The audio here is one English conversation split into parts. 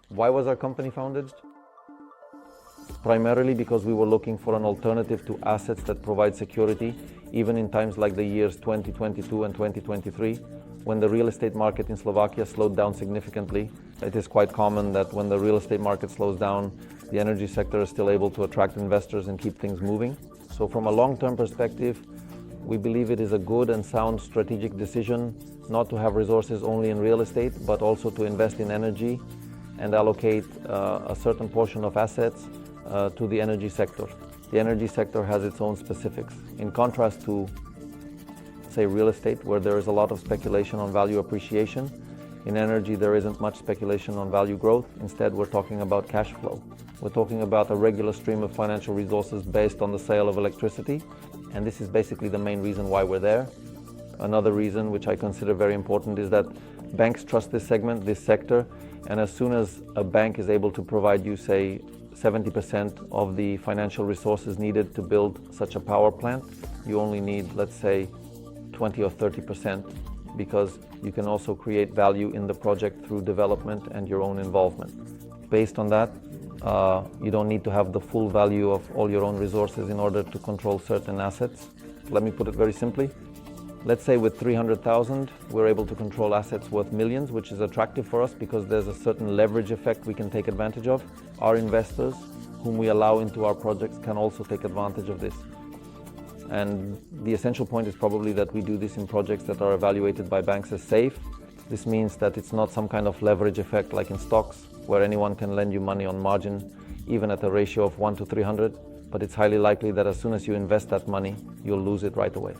Why was our company founded? Primarily because we were looking for an alternative to assets that provide security, even in times like the years 2022 and 2023, when the real estate market in Slovakia slowed down significantly. It is quite common that when the real estate market slows down, the energy sector is still able to attract investors and keep things moving. So from a long-term perspective, we believe it is a good and sound strategic decision not to have resources only in real estate, but also to invest in energy and allocate a certain portion of assets to the energy sector. The energy sector has its own specifics. In contrast to, say, real estate, where there is a lot of speculation on value appreciation, in energy there isn't much speculation on value growth. Instead, we're talking about cash flow. We're talking about a regular stream of financial resources based on the sale of electricity, and this is basically the main reason why we're there. Another reason, which I consider very important, is that banks trust this segment, this sector, and as soon as a bank is able to provide you, say, 70% of the financial resources needed to build such a power plant, you only need, let's say, 20 or 30%, because you can also create value in the project through development and your own involvement. Based on that, you don't need to have the full value of all your own resources in order to control certain assets. Let me put it very simply. Let's say with 300,000, we're able to control assets worth millions, which is attractive for us because there's a certain leverage effect we can take advantage of. Our investors, whom we allow into our projects, can also take advantage of this. And the essential point is probably that we do this in projects that are evaluated by banks as safe. This means that it's not some kind of leverage effect like in stocks, where anyone can lend you money on margin, even at a ratio of 1 to 300, but it's highly likely that as soon as you invest that money, you'll lose it right away.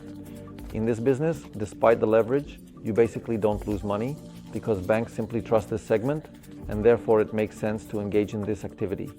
In this business, despite the leverage, you basically don't lose money because banks simply trust this segment, and therefore it makes sense to engage in this activity.